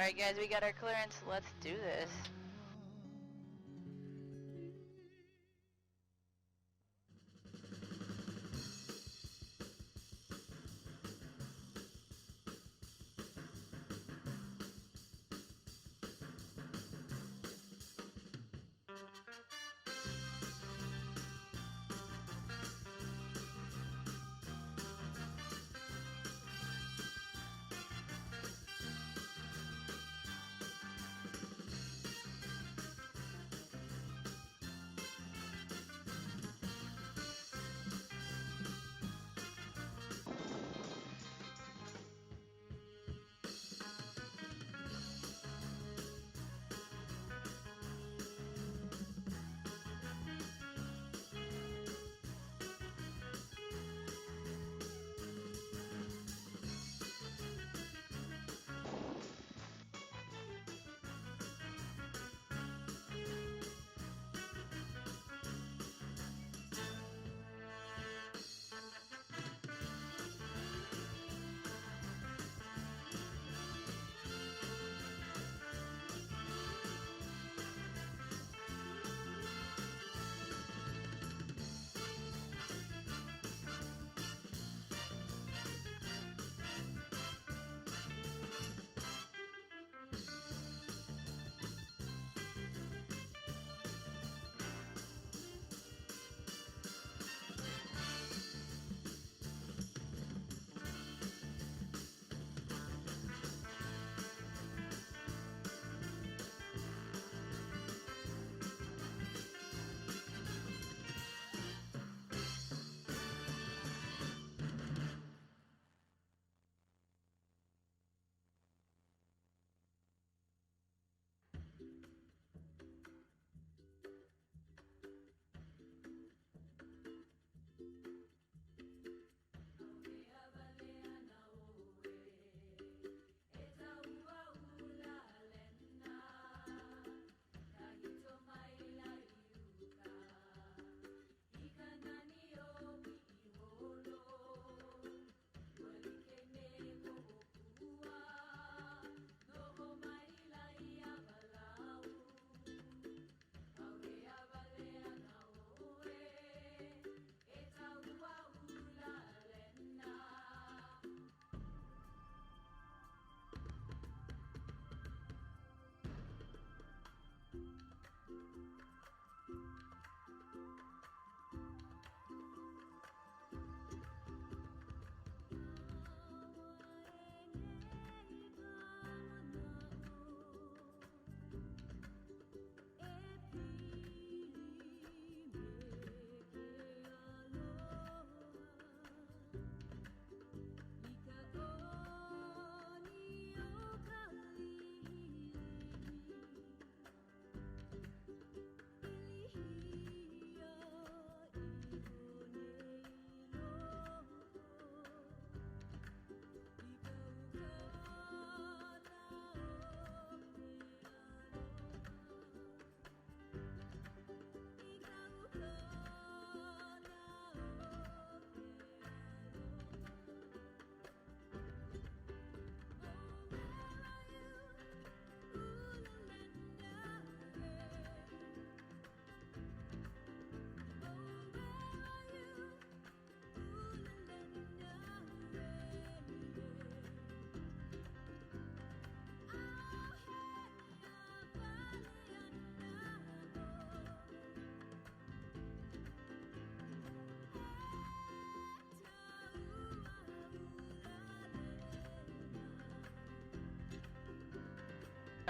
Alright guys, we got our clearance, let's do this.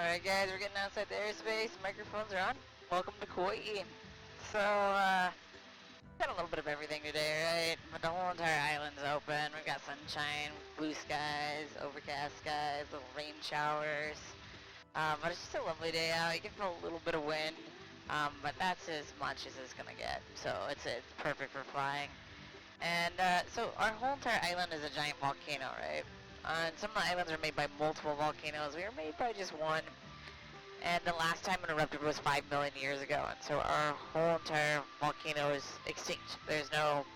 Alright guys, we're getting outside the airspace, microphones are on. Welcome to Kauai. So, got a little bit of everything today, right? But the whole entire island's open. We've got sunshine, blue skies, overcast skies, little rain showers. But it's just a lovely day out. You can feel a little bit of wind, but that's as much as it's gonna get. So it's perfect for flying. And so our whole entire island is a giant volcano, right? And some of the islands are made by multiple volcanoes. We were made by just one. And the last time it erupted was 5 million years ago. And so our whole entire volcano is extinct. There's no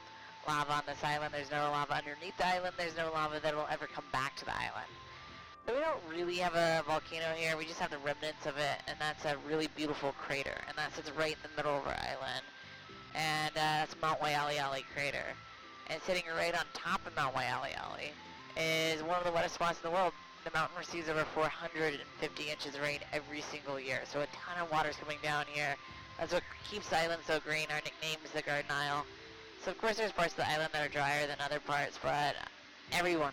lava on this island. There's no lava underneath the island. There's no lava that will ever come back to the island. So we don't really have a volcano here, we just have the remnants of it, and that's a really beautiful crater, and that sits right in the middle of our island. And that's Mount Waialeale crater. And sitting right on top of Mount Waialeale is one of the wettest spots in the world. The mountain receives over 450 inches of rain every single year, so a ton of water is coming down here. That's what keeps the island so green. Our nickname is the Garden Isle. So of course there's parts of the island that are drier than other parts, but everyone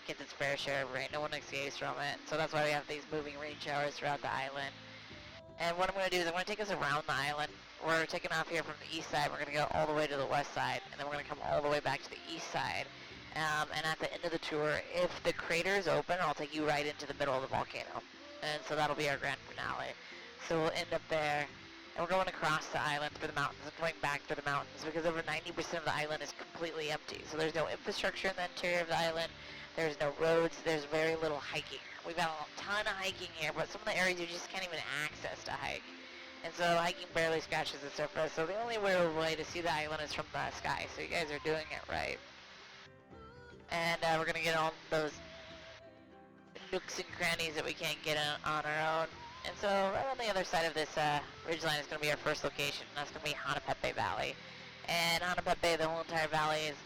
gets its fair share of rain. No one escapes from it. So that's why we have these moving rain showers throughout the island. And what I'm going to do is I'm going to take us around the island. We're taking off here from the east side. We're going to go all the way to the west side, and then we're going to come all the way back to the east side. And at the end of the tour, if the crater is open, I'll take you right into the middle of the volcano. And so that'll be our grand finale. So we'll end up there, and we're going across the island through the mountains and going back through the mountains because over 90% of the island is completely empty. So there's no infrastructure in the interior of the island. There's no roads. There's very little hiking. We've got a ton of hiking here, but some of the areas you just can't even access to hike. And so hiking barely scratches the surface. So the only real way to see the island is from the sky. So you guys are doing it right. And we're going to get all those nooks and crannies that we can't get on our own. And so right on the other side of this ridgeline is going to be our first location. That's going to be Hanapepe Valley. And Hanapepe, the whole entire valley, is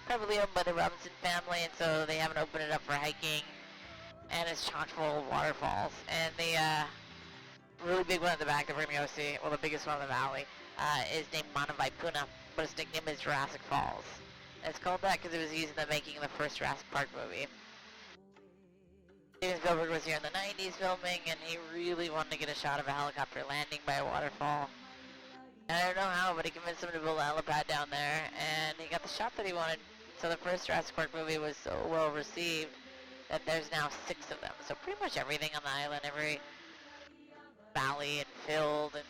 probably owned by the Robinson family, and so they haven't opened it up for hiking. And it's chock full of waterfalls. And the really big one at the back that we're going to go see, well, the biggest one in the valley, is named Manavaipuna, but its nickname is Jurassic Falls. And it's called that because it was used in the making of the first Jurassic Park movie. Steven Spielberg was here in the 90s filming, and he really wanted to get a shot of a helicopter landing by a waterfall. And I don't know how, but he convinced him to build a helipad down there, and he got the shot that he wanted. So the first Jurassic Park movie was so well received that there's now 6 of them. So pretty much everything on the island, every valley and field and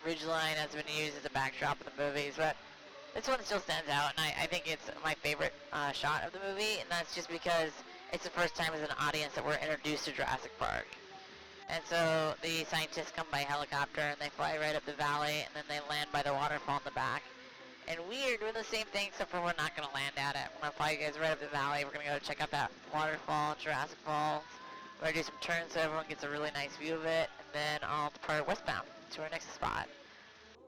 ridgeline has been used as a backdrop of the movies, but this one still stands out, and I think it's my favorite shot of the movie, and that's just because it's the first time as an audience that we're introduced to Jurassic Park. And so the scientists come by helicopter, and they fly right up the valley, and then they land by the waterfall in the back. And we're doing the same thing, except for we're not going to land at it. We're going to fly you guys right up the valley. We're going to go check out that waterfall, Jurassic Falls. We're going to do some turns so everyone gets a really nice view of it, and then I'll depart westbound to our next spot.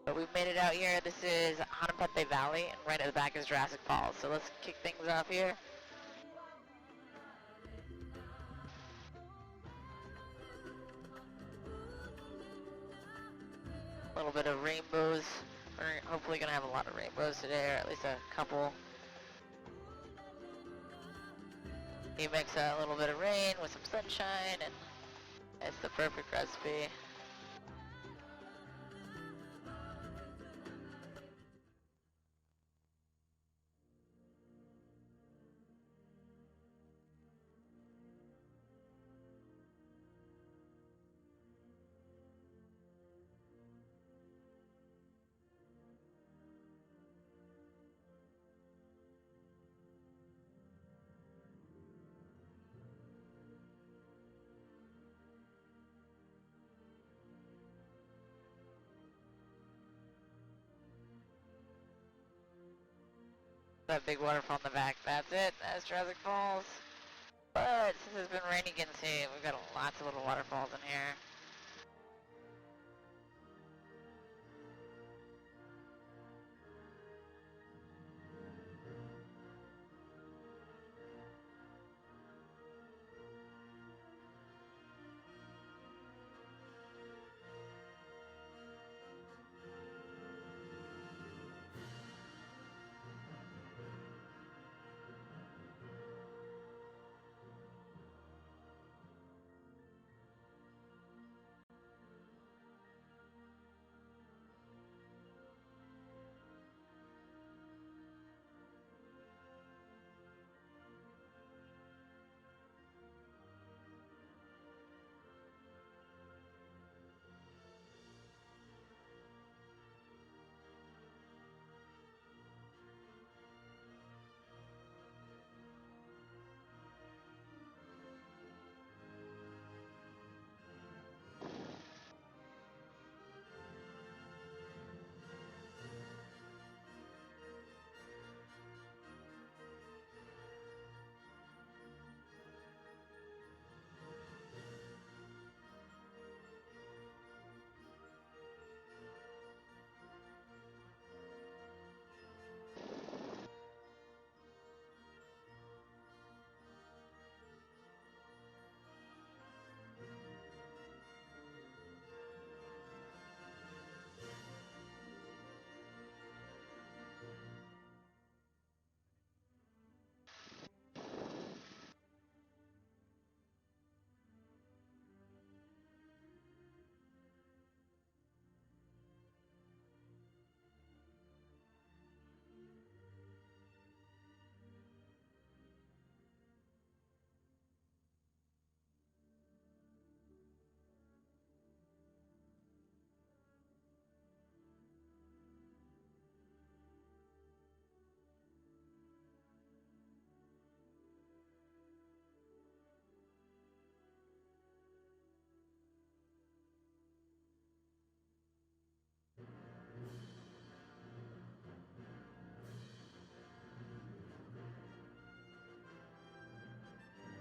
But we've made it out here. This is Hanapepe Valley, and right at the back is Jurassic Falls. So let's kick things off here. A little bit of rainbows. We're hopefully going to have a lot of rainbows today, or at least a couple. You mix a little bit of rain with some sunshine, and it's the perfect recipe. That big waterfall in the back, that's it, that's Jurassic Falls. But since it's been raining, you can see we've got lots of little waterfalls in here.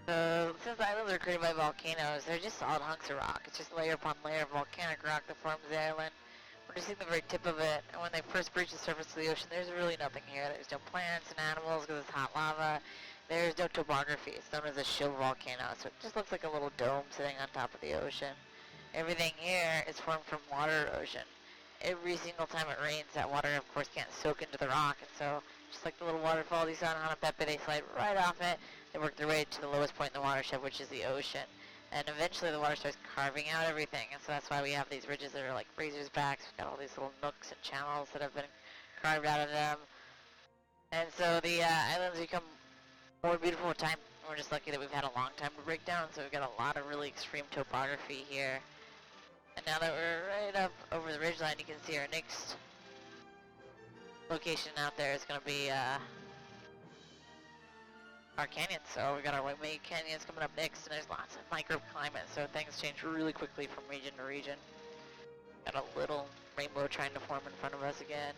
So, since islands are created by volcanoes, they're just solid hunks of rock. It's just layer upon layer of volcanic rock that forms the island. We're just seeing the very tip of it, and when they first breach the surface of the ocean, there's really nothing here. There's no plants and animals because it's hot lava. There's no topography. It's known as a shield volcano, so it just looks like a little dome sitting on top of the ocean. Everything here is formed from water erosion. Every single time it rains, that water, of course, can't soak into the rock, and so just like the little waterfall you saw in Hanapepe, they slide right off it. They work their way to the lowest point in the watershed, which is the ocean. And eventually the water starts carving out everything, and so that's why we have these ridges that are like razors backs. We've got all these little nooks and channels that have been carved out of them. And so the islands become more beautiful with time. We're just lucky that we've had a long time to break down, so we've got a lot of really extreme topography here. And now that we're right up over the ridgeline, you can see our next location out there is going to be our canyons. So we got our Waimea canyons coming up next, and there's lots of microclimate, so things change really quickly from region to region. Got a little rainbow trying to form in front of us again.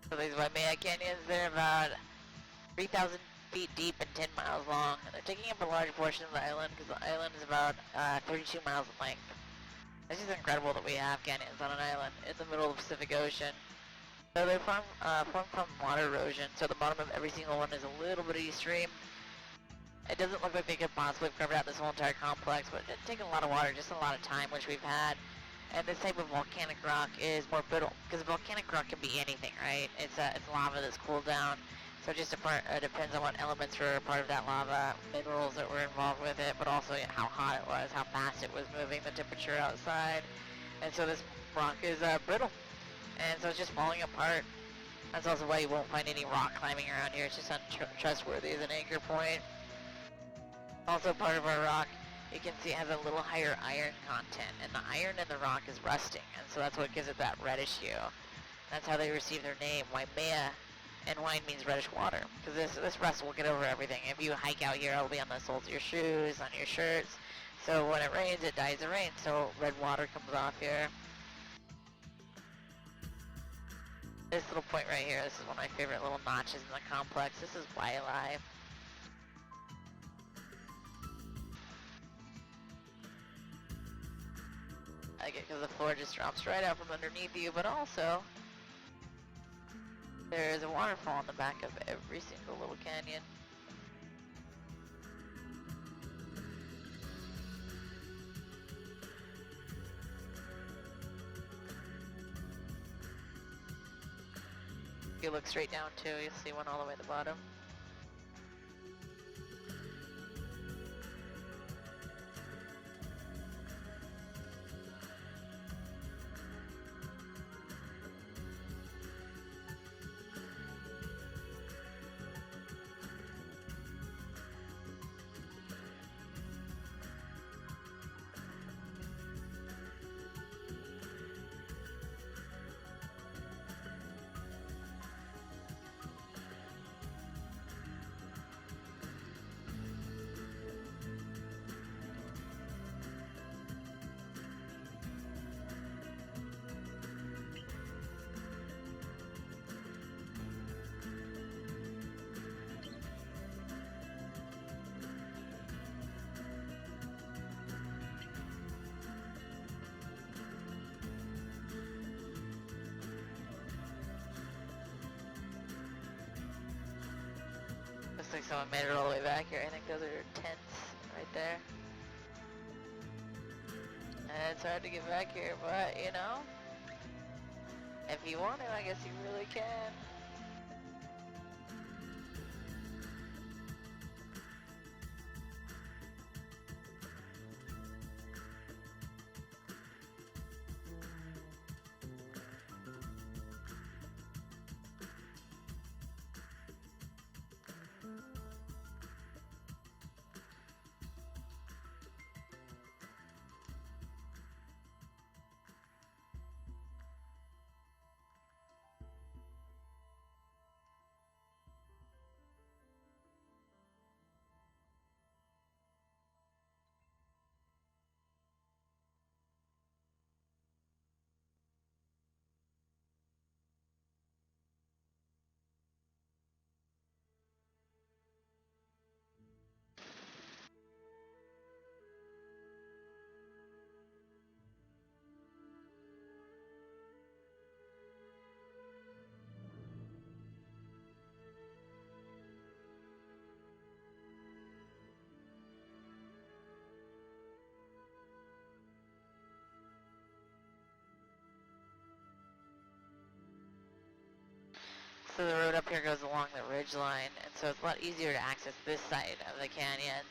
So these Waimea canyons, they're about 3,000 feet deep and 10 miles long. And they're taking up a large portion of the island because the island is about 32 miles in length. It's just incredible that we have canyons on an island in the middle of the Pacific Ocean. So they're formed from water erosion, so the bottom of every single one is a little bit extreme. It doesn't look like they could possibly have covered out this whole entire complex, but it's taken a lot of water, just a lot of time, which we've had. And this type of volcanic rock is more brittle, because volcanic rock can be anything, right? It's lava that's cooled down, so it just depends on what elements were a part of that lava, minerals that were involved with it, but also how hot it was, how fast it was moving, the temperature outside. And so this rock is brittle, and so it's just falling apart. That's also why you won't find any rock climbing around here. It's just untrustworthy as an anchor point. Also part of our rock, you can see it has a little higher iron content, and the iron in the rock is rusting, and so that's what gives it that reddish hue. That's how they receive their name, Waimea, and wine means reddish water, because this rust will get over everything. If you hike out here, it'll be on the soles of your shoes, on your shirts, so when it rains, it dyes the rain, so red water comes off here. This little point right here, this is one of my favorite little notches in the complex. This is Wailai. I like it because the floor just drops right out from underneath you, but also there is a waterfall in the back of every single little canyon. If you look straight down too, you'll see one all the way at the bottom. think someone made it all the way back here. I think those are tents right there. And it's hard to get back here, but you know, if you want to, I guess you really can. So the road up here goes along the ridge line, and so it's a lot easier to access this side of the canyons.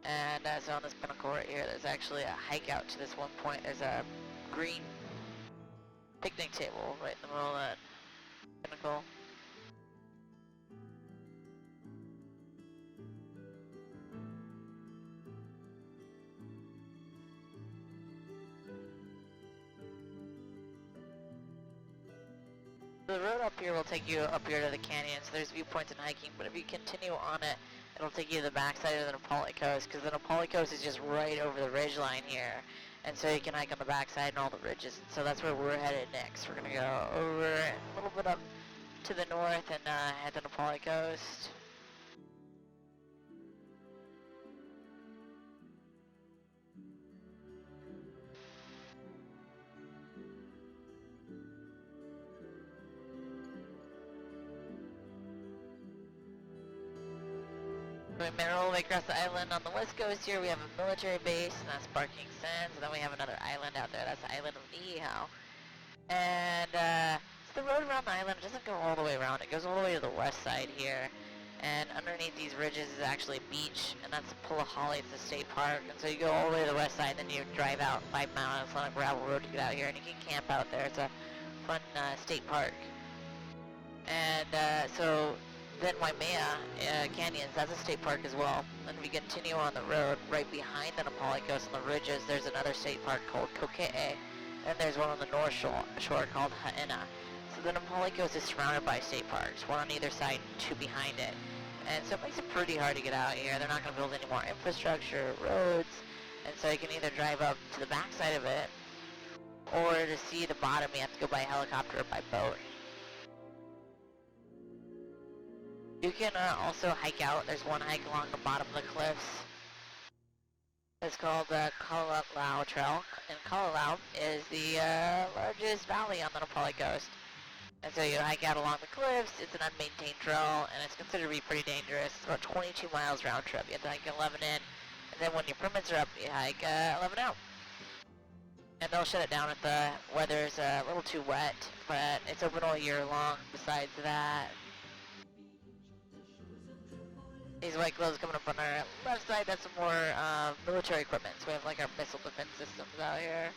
And so on this pinnacle right here, there's actually a hike out to this one point. There's a green picnic table right in the middle of that pinnacle. The road up here will take you up here to the canyon, so there's viewpoints and hiking, but if you continue on it, it'll take you to the backside of the Nepali Coast, because the Nepali Coast is just right over the ridge line here, and so you can hike on the backside and all the ridges. So that's where we're headed next. We're going to go over and a little bit up to the north and head to the Nepali Coast. We made our way across the island. On the west coast here, we have a military base, and that's Barking Sands. And then we have another island out there. That's the island of Niihau. And so the road around the island doesn't go all the way around. It goes all the way to the west side here. And underneath these ridges is actually a beach, and that's Pulahali. It's a state park. And so you go all the way to the west side, and then you drive out 5 miles on a gravel road to get out here, and you can camp out there. It's a fun state park. And so then Waimea Canyons, that's a state park as well. And we continue on the road right behind the Nepali Coast on the ridges. There's another state park called Kokee, and there's one on the north shore called Haena. So the Nepali Coast is surrounded by state parks, one on either side, 2 behind it. And so it makes it pretty hard to get out here. They're not going to build any more infrastructure, roads, and so you can either drive up to the backside of it, or to see the bottom you have to go by helicopter or by boat. You can also hike out. There's one hike along the bottom of the cliffs. It's called the Kalalau Trail, and Kalalau is the largest valley on the Nepali Coast. And so you hike out along the cliffs. It's an unmaintained trail, and it's considered to be pretty dangerous. It's about 22 miles round trip. You have to hike 11 in, and then when your permits are up, you hike 11 out. And they'll shut it down if the weather's a little too wet, but it's open all year long besides that. These white glows coming up on our left side, that's some more military equipment. So we have like our missile defense systems out here.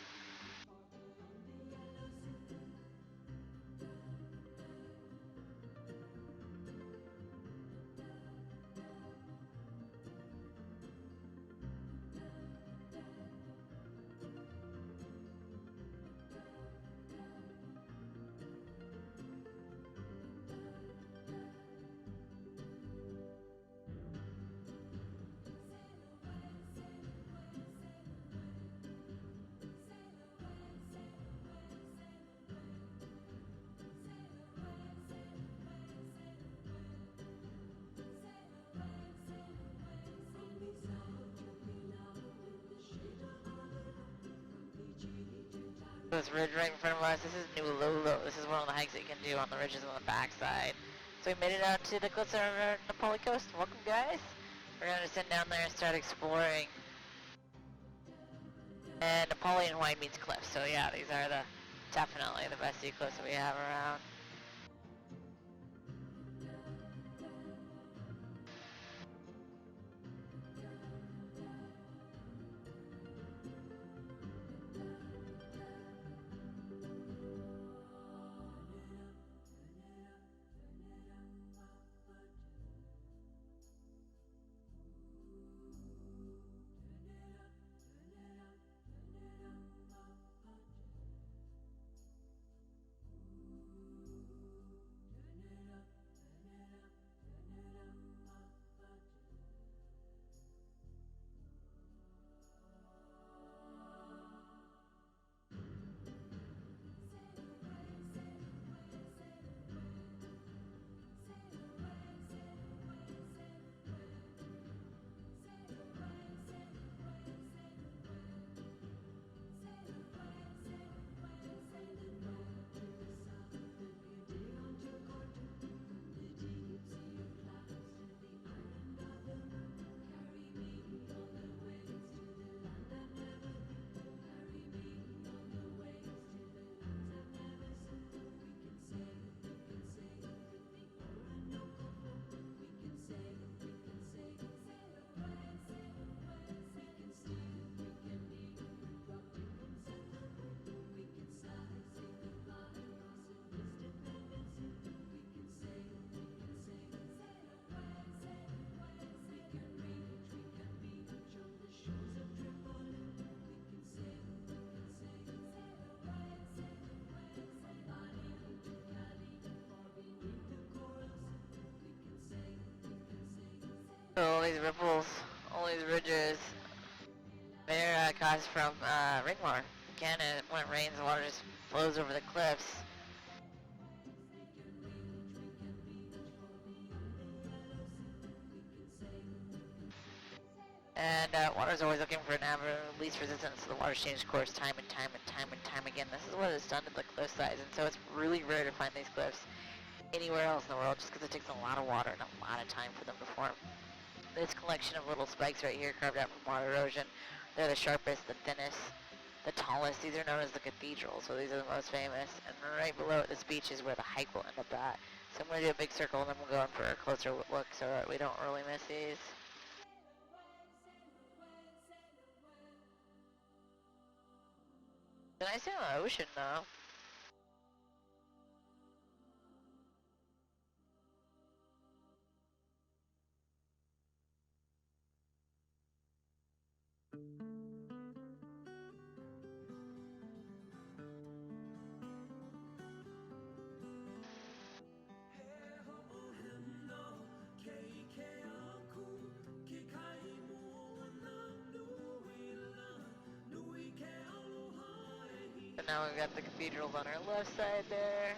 This ridge right in front of us, this is Nuululu. This is one of the hikes that you can do on the ridges on the backside. So we made it out to the cliffs of the Napali Coast. Welcome, guys. We're gonna send down there and start exploring. And Napali and Hawaii means cliffs. So yeah, these are definitely the best sea cliffs that we have around. So all these ripples, all these ridges, they're caused from rainwater. Again, when it rains, the water just flows over the cliffs. And water's always looking for an avenue of least resistance, so the water's changed course time and time and time and time again. This is what it's done to the cliff sides, and so it's really rare to find these cliffs anywhere else in the world just because it takes a lot of water and a lot of time for them to form. This collection of little spikes right here carved out from water erosion, they're the sharpest, the thinnest, the tallest. These are known as the cathedrals, so these are the most famous. And right below it, this beach is where the hike will end up at. So I'm going to do a big circle and then we'll go in for a closer look so that we don't really miss these. It's nice in the ocean though. So now we've got the cathedrals on our left side there.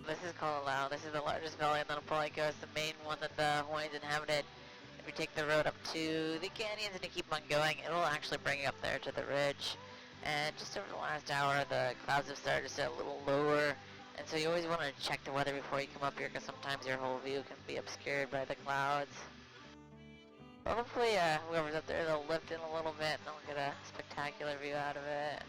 This is Kauai. This is the largest valley on the Napali Coast, the main one that the Hawaiians inhabited. If you take the road up to the canyons and you keep on going, it'll actually bring you up there to the ridge. And just over the last hour, the clouds have started to sit a little lower. And so you always want to check the weather before you come up here, because sometimes your whole view can be obscured by the clouds. Well, hopefully whoever's up there, they'll lift in a little bit and they'll get a spectacular view out of it.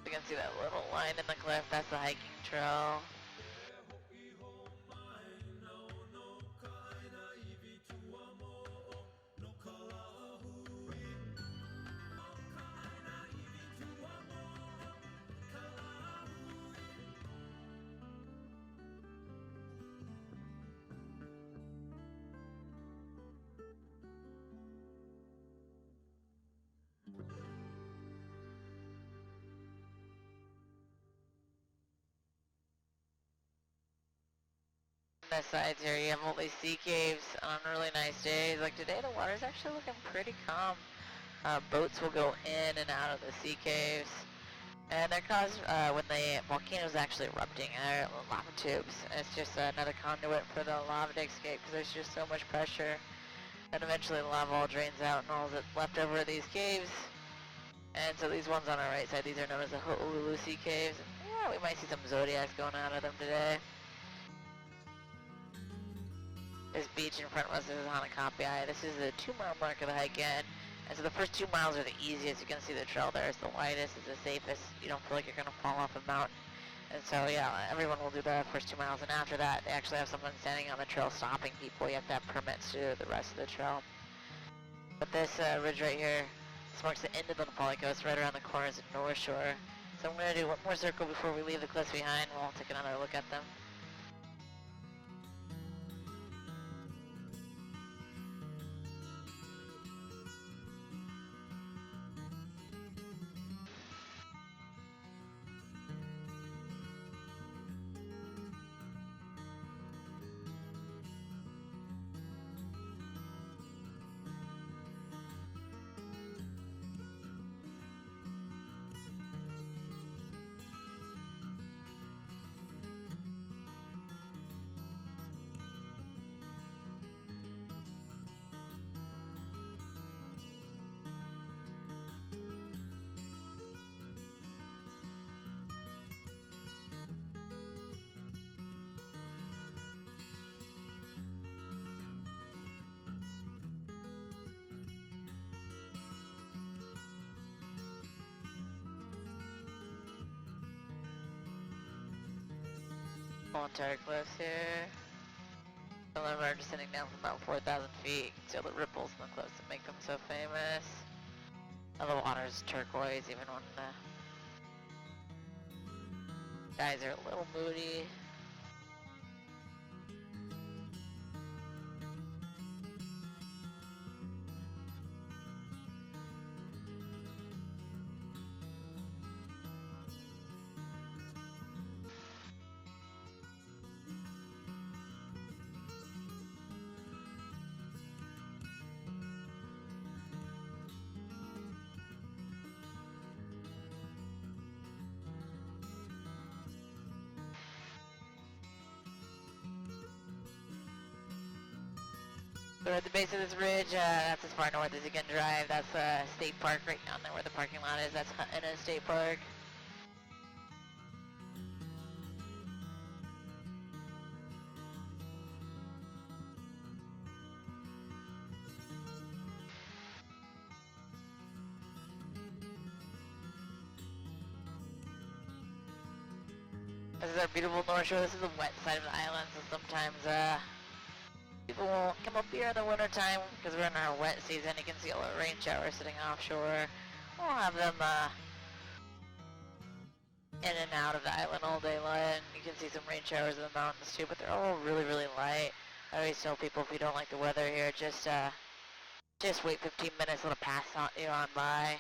You can see that little line in the cliff, that's the hiking trail. On the sides here, you have all these sea caves on really nice days. Like today, the water's actually looking pretty calm. Boats will go in and out of the sea caves. And they're caused when the volcano's actually erupting, and they're lava tubes. And it's just another conduit for the lava to escape because there's just so much pressure. And eventually the lava all drains out and all that's left over are these caves. And so these ones on our right side, these are known as the Honolulu Sea Caves. And yeah, we might see some zodiacs going out of them today. This beach in front of us is on a Kauai. This is the 2-mile mark of the hike in. And so the first 2 miles are the easiest. You can see the trail there. It's the widest. It's the safest. You don't feel like you're going to fall off a mountain. And so, yeah, everyone will do the first 2 miles. And after that, they actually have someone standing on the trail stopping people. You have to have permits to do the rest of the trail. But this ridge right here, this marks the end of the Nepali coast. Right around the corner is the North Shore. So I'm going to do one more circle before we leave the cliffs behind. We'll take another look at them. Whole entire cliffs here. Some of them are descending down from about 4,000 feet. You can see all the ripples in the cliffs that make them so famous. And the water's turquoise even when the skies are a little moody. So we're at the base of this ridge, that's as far north as you can drive. That's a state park right down there where the parking lot is. That's Huntana State Park. This is our beautiful North Shore. This is the wet side of the island, so sometimes people won't come up here in the winter time because we're in our wet season. You can see all the rain showers sitting offshore. We'll have them in and out of the island all day long. You can see some rain showers in the mountains too, but they're all really, really light. I always tell people if you don't like the weather here, just wait 15 minutes, let it pass on by.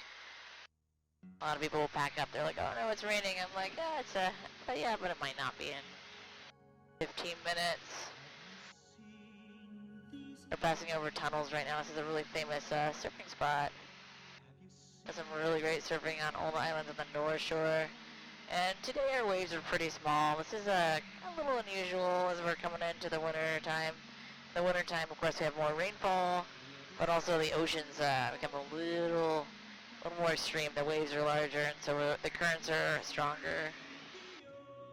A lot of people will pack up. They're like, oh no, it's raining. I'm like, yeah, but it might not be in 15 minutes. We're passing over tunnels right now. This is a really famous surfing spot. There's some really great surfing on all the islands on the North Shore. And today our waves are pretty small. This is a little unusual as we're coming into the winter time. In the winter time, of course, we have more rainfall, but also the oceans become a little more extreme. The waves are larger, and so the currents are stronger.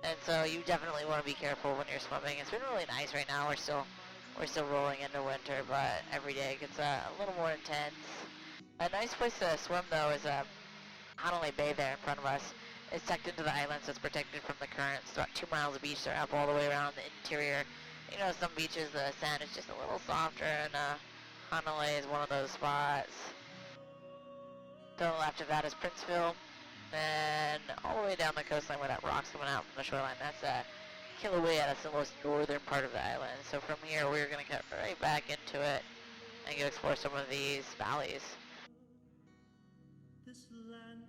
And so you definitely want to be careful when you're swimming. It's been really nice right now. We're still rolling into winter, but every day it gets a little more intense. A nice place to swim though is Hanalei Bay there in front of us. It's tucked into the island, so it's protected from the currents. It's about 2 miles of beach. They're up all the way around the interior. You know, some beaches, the sand is just a little softer, and Hanalei is one of those spots. To the left of that is Princeville. Then all the way down the coastline where that rock's coming out from the shoreline, that's Kilauea. That's the most northern part of the island. So from here, we're going to cut right back into it and go explore some of these valleys. This land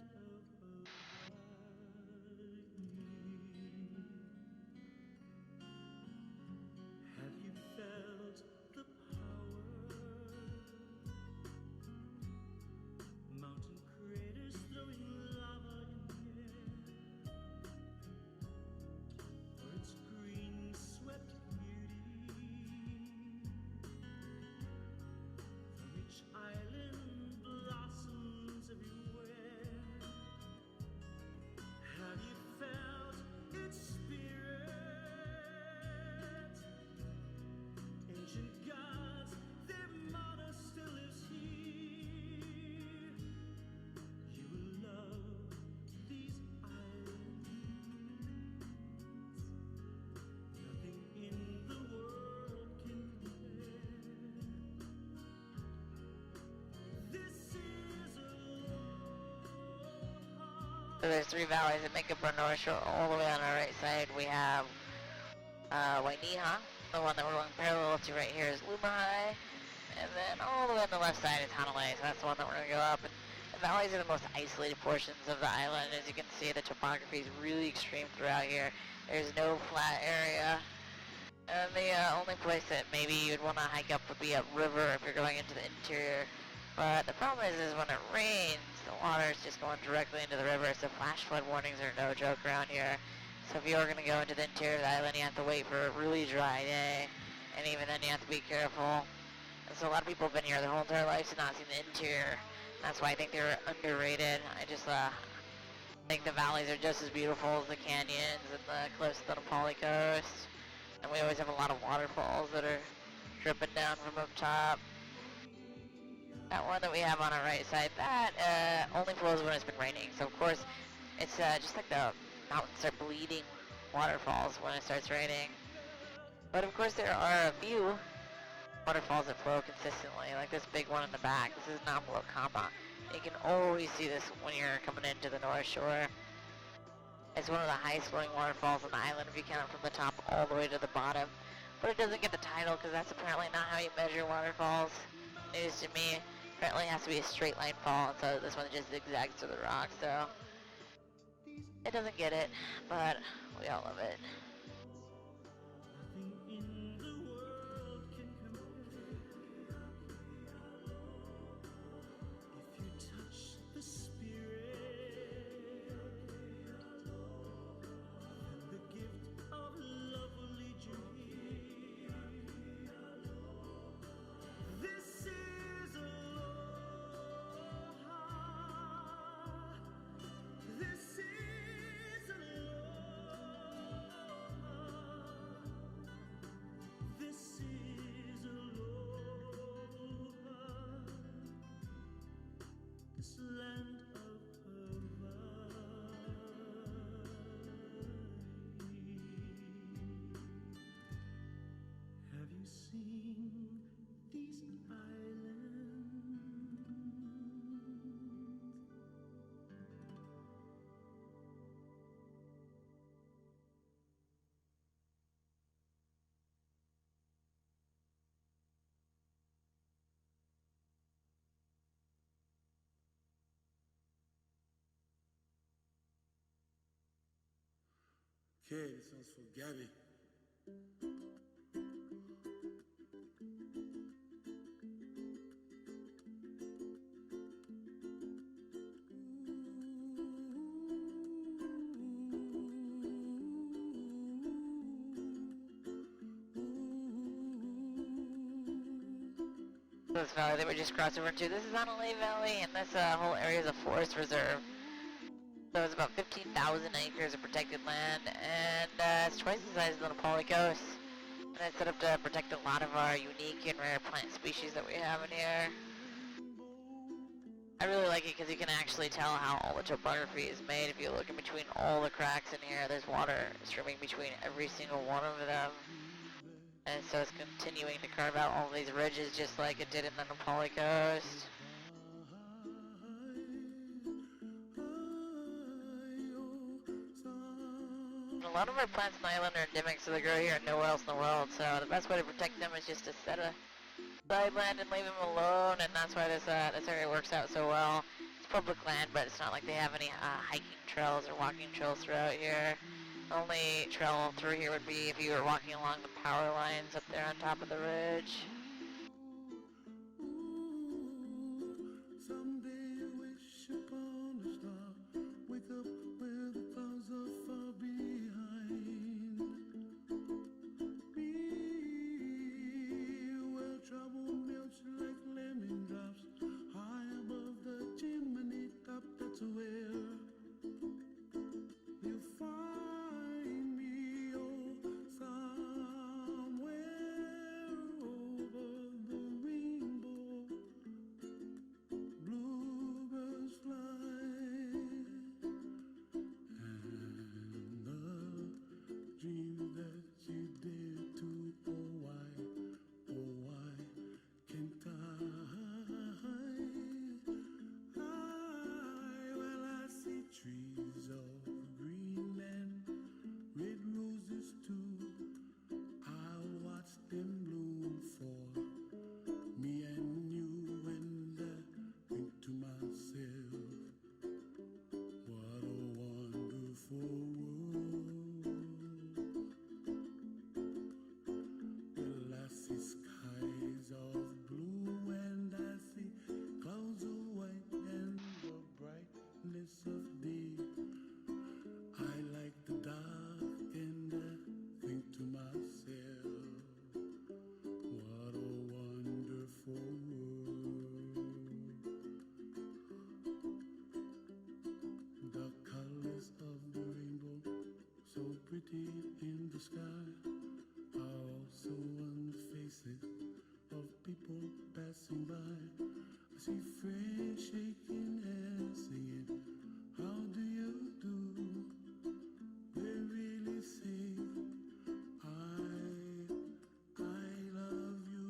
have you felt the power? Mountain craters throwing lava in the air for its green swept beauty. From each island blossoms everywhere. Have you felt its spirit? Ancient gods, their motto still lives here. You will love these islands. Nothing in the world can compare. This is aloha. So there's 3 valleys that make up our North Shore. All the way on our right side, we have Wainiha. The one that we're going parallel to right here is Lumahai. And then all the way on the left side is Hanalei, so that's the one that we're going to go up. And the valleys are the most isolated portions of the island. As you can see, the topography is really extreme throughout here. There's no flat area. And the only place that maybe you'd want to hike up would be upriver if you're going into the interior. But the problem is when it rains, the water is just going directly into the river, so flash flood warnings are no joke around here. So if you're going to go into the interior of the island, you have to wait for a really dry day, and even then you have to be careful. And so a lot of people have been here their whole entire lives and not seen the interior. That's why I think they're underrated. I just think the valleys are just as beautiful as the canyons and the close to the Nepali coast. And we always have a lot of waterfalls that are dripping down from up top. That one that we have on our right side, that only flows when it's been raining. So of course, it's just like the mountains are bleeding waterfalls when it starts raining. But of course there are a few waterfalls that flow consistently, like this big one in the back. This is Namulokama. You can always see this when you're coming into the North Shore. It's one of the highest flowing waterfalls on the island if you count from the top all the way to the bottom. But it doesn't get the title because that's apparently not how you measure waterfalls. News to me. Apparently it has to be a straight line fall, and so this one just zigzags to the rock, so it doesn't get it, but we all love it. Nothing in the world can compare. If you touch the spirit, then the gift of love will lead you here. This is aloha. This is aloha. This is aloha. This land of Hawaii. Have you seen these islands? Okay, this one's for Gabby. This valley that we just crossed over into, this is Hanalei Valley, and this whole area is a forest reserve. So it's about 15,000 acres of protected land, and it's twice the size of the Nepali coast. And it's set up to protect a lot of our unique and rare plant species that we have in here. I really like it because you can actually tell how all the topography is made. If you look in between all the cracks in here, there's water streaming between every single one of them. And so it's continuing to carve out all these ridges just like it did in the Nepali coast. A lot of our plants on the island are endemic, so they grow here and nowhere else in the world. So the best way to protect them is just to set a sideland and leave them alone, and that's why this area works out so well. It's public land, but it's not like they have any hiking trails or walking trails throughout here. The only trail through here would be if you were walking along the power lines up there on top of the ridge. Someday I wish upon a star, wake up where the clouds are far behind. Be where trouble melts like lemon drops, high above the chimney top. That's where you find me, oh, somewhere over the rainbow. Bluebirds fly, and the dream that you did to, oh why can't well, I see trees of green and red roses too. I'll watch them bloom for me and you, and I think to myself, what a wonderful world. Well, I see skies of blue and I see clouds of white and the brightness of day. I like the dark and I think to myself, what a wonderful world. The colors of the rainbow, so pretty in the sky, are also on the faces of people passing by. I see friends shaking hands, singing, how do you do? They really say, I love you.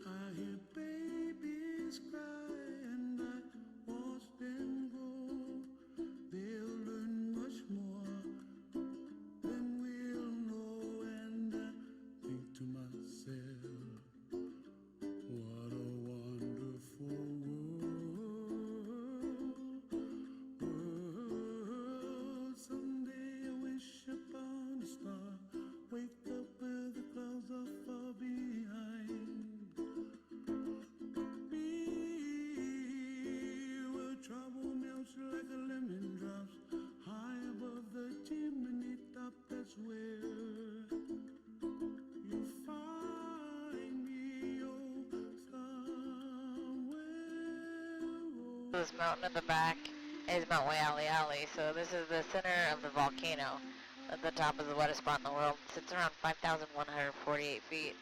I hear babies cry and I watch them grow. They'll learn much more than we'll know, and I think to myself, what a wonderful world. Someday I wish upon a star, wake up where the clouds are far behind. Be where trouble melts like a lemon drops, high above the chimney top. That's where you find me, oh, somewhere. This mountain in the back is Mount Waialeale, so this is the center of the volcano. At the top is the wettest spot in the world. It sits around 5,148 feet.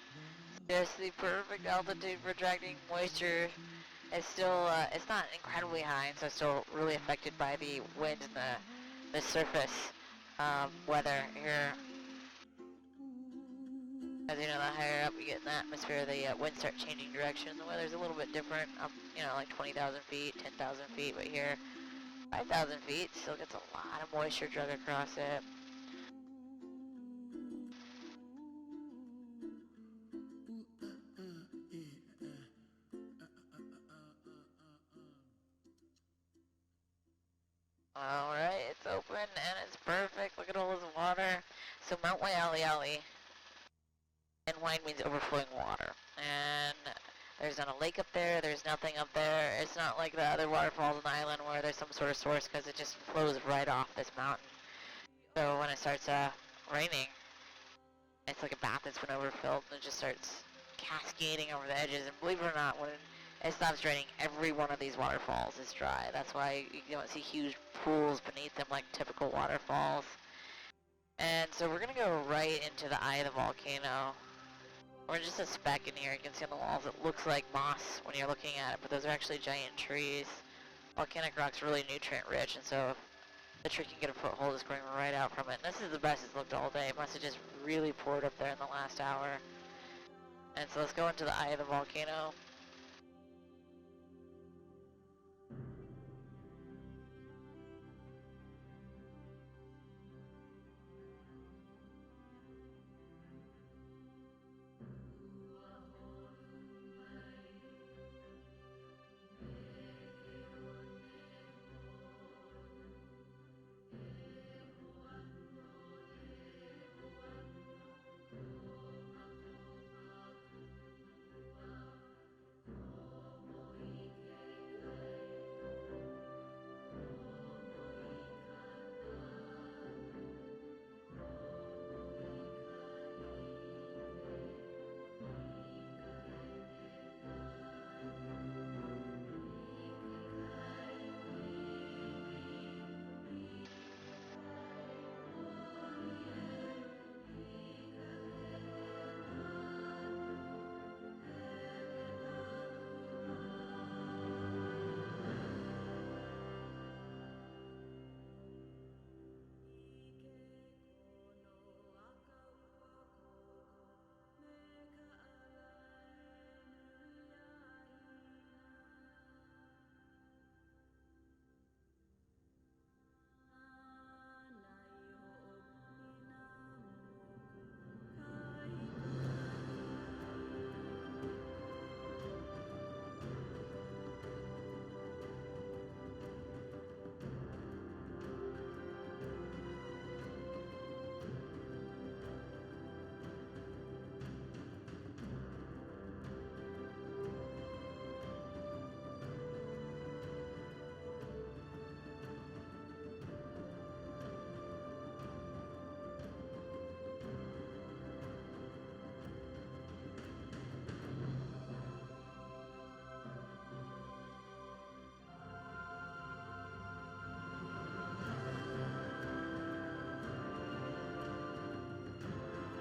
Just the perfect altitude for attracting moisture. It's still, it's not incredibly high, and so it's still really affected by the wind and the surface weather here. As you know, the higher up you get in the atmosphere, the winds start changing direction. The weather's a little bit different, up, you know, like 20,000 feet, 10,000 feet, but here, 5,000 feet, still gets a lot of moisture drug across it. Alright, it's open and it's perfect. Look at all this water. So Mount Waialeale, and wine means overflowing water. And there's not a lake up there, there's nothing up there. It's not like the other waterfalls on the island where there's some sort of source, because it just flows right off this mountain. So when it starts raining, it's like a bath that's been overfilled, and it just starts cascading over the edges. And believe it or not, when it stops raining, every one of these waterfalls is dry. That's why you don't see huge pools beneath them like typical waterfalls. And so we're gonna go right into the eye of the volcano. or just a speck in here. You can see on the walls it looks like moss when you're looking at it, but those are actually giant trees. Volcanic rock's really nutrient rich, and so if the tree can get a foothold, it's going right out from it. And this is the best it's looked all day. It must have just really poured up there in the last hour. And so let's go into the eye of the volcano.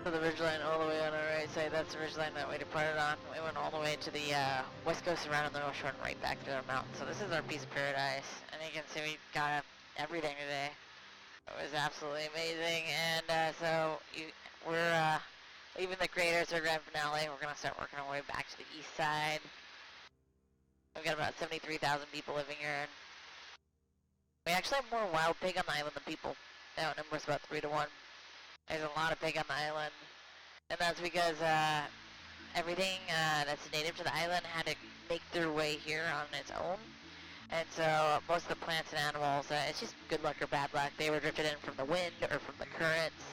So the ridgeline all the way on our right side, that's the ridgeline that we departed on. We went all the way to the west coast around the North Shore and right back to our mountain. So this is our piece of paradise. And you can see we got everything today. It was absolutely amazing. And we're leaving the craters, our grand finale. We're going to start working our way back to the east side. We've got about 73,000 people living here. And we actually have more wild pig on the island than people. That number's about 3 to 1. There's a lot of pig on the island, and that's because everything that's native to the island had to make their way here on its own. And so most of the plants and animals, it's just good luck or bad luck. They were drifted in from the wind or from the currents,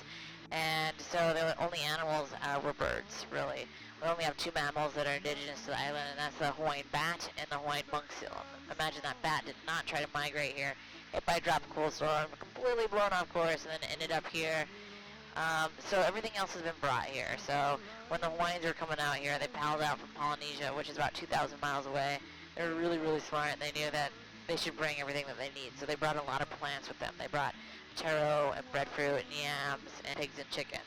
and so the only animals were birds, really. We only have 2 mammals that are indigenous to the island, and that's the Hawaiian bat and the Hawaiian monk seal. Imagine that bat did not try to migrate here. Hit by a tropical storm, completely blown off course, and then ended up here. So everything else has been brought here. So when the Hawaiians were coming out here, they paddled out from Polynesia, which is about 2,000 miles away. They were really, really smart, and they knew that they should bring everything that they need. So they brought a lot of plants with them. They brought taro and breadfruit and yams and pigs and chickens.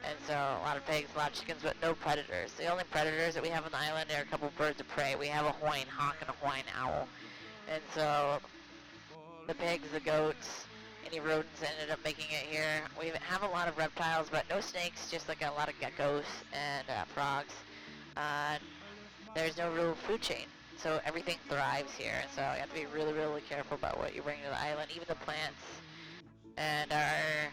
And so a lot of pigs, a lot of chickens, but no predators. The only predators that we have on the island are a couple birds of prey. We have a Hawaiian hawk and a Hawaiian owl. And so the pigs, the goats, any rodents ended up making it here. We have a lot of reptiles, but no snakes, just like a lot of geckos and frogs. There's no real food chain, so everything thrives here. So you have to be really, really careful about what you bring to the island, even the plants. And our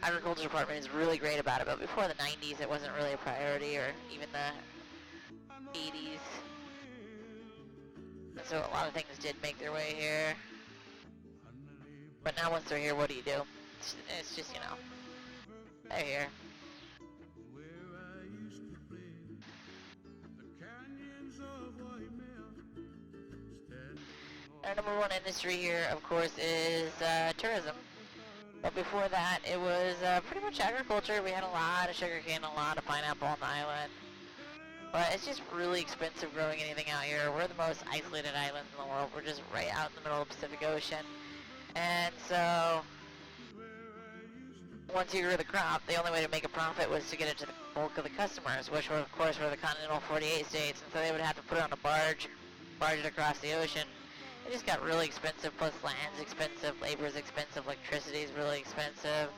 agriculture department is really great about it, but before the 90s it wasn't really a priority, or even the 80s. And so a lot of things did make their way here. But now once they're here, what do? It's just, you know, they're here. Our number 1 industry here, of course, is tourism. But before that, it was pretty much agriculture. We had a lot of sugarcane, a lot of pineapple on the island. But it's just really expensive growing anything out here. We're the most isolated island in the world. We're just right out in the middle of the Pacific Ocean. And so once you grew the crop, the only way to make a profit was to get it to the bulk of the customers, which were, of course, were the continental 48 states, and so they would have to put it on a barge it across the ocean. It just got really expensive, plus land's expensive, labor's expensive, electricity's really expensive,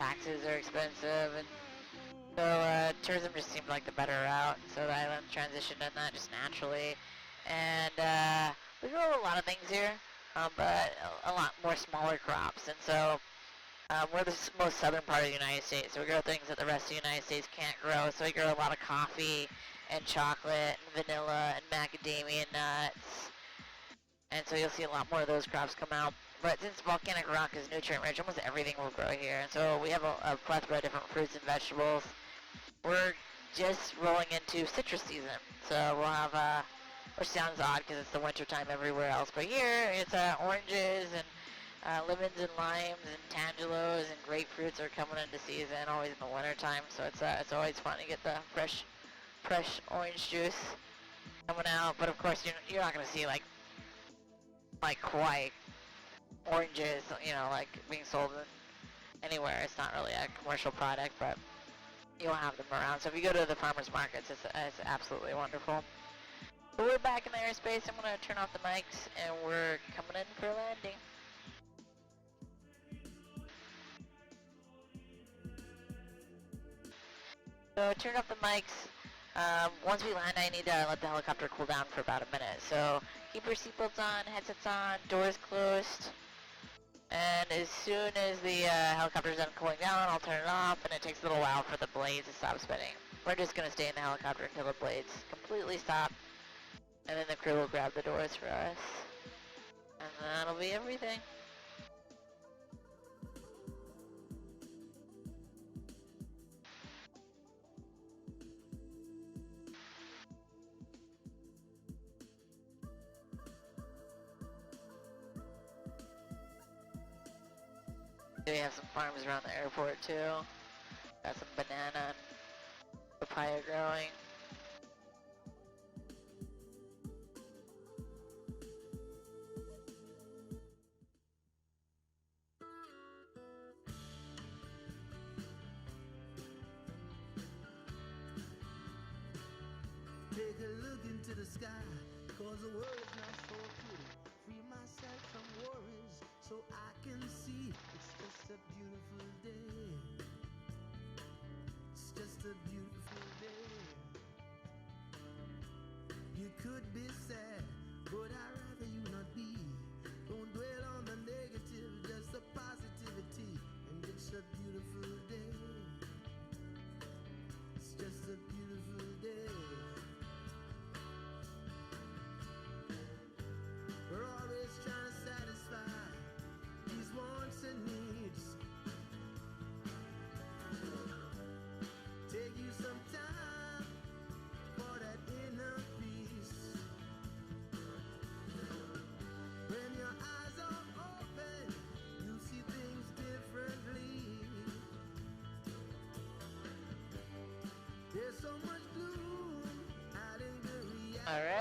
taxes are expensive, and so tourism just seemed like the better route, so the island transitioned in that just naturally. And we grow a lot of things here, but a lot more smaller crops, and so we're the most southern part of the United States, so we grow things that the rest of the United States can't grow. So we grow a lot of coffee and chocolate and vanilla and macadamia nuts. And so you'll see a lot more of those crops come out. But since volcanic rock is nutrient rich, almost everything will grow here. And so we have a plethora of different fruits and vegetables. We're just rolling into citrus season. So we'll have, which sounds odd because it's the winter time everywhere else. But here it's oranges and lemons and limes and tangelos and grapefruits are coming into season, always in the winter time. So it's always fun to get the fresh orange juice coming out. But of course you're not gonna see like Kauai oranges, like being sold anywhere. It's not really a commercial product, but you'll have them around. So if you go to the farmers markets, it's absolutely wonderful. But we're back in the airspace. I'm gonna turn off the mics and we're coming in for a landing. So turn off the mics. Once we land, I need to let the helicopter cool down for about a minute. So keep your seatbelts on, headsets on, doors closed. And as soon as the helicopter's done cooling down, I'll turn it off, and it takes a little while for the blades to stop spinning. We're just going to stay in the helicopter until the blades completely stop, and then the crew will grab the doors for us. And that'll be everything. We have some farms around the airport too. Got some banana and papaya growing. Take a look into the sky, cause the world is not so pretty. Free myself from worries, so I can see it's just a beautiful day. It's just a beautiful day. You could be sad, but I'd rather you not be. Don't dwell on the negative, just the positivity. And it's a beautiful day. It's just a beautiful day. We're always trying to satisfy these wants and needs. Take you some time for that inner peace. When your eyes are open, you'll see things differently. There's so much gloom hiding the reality. Alright.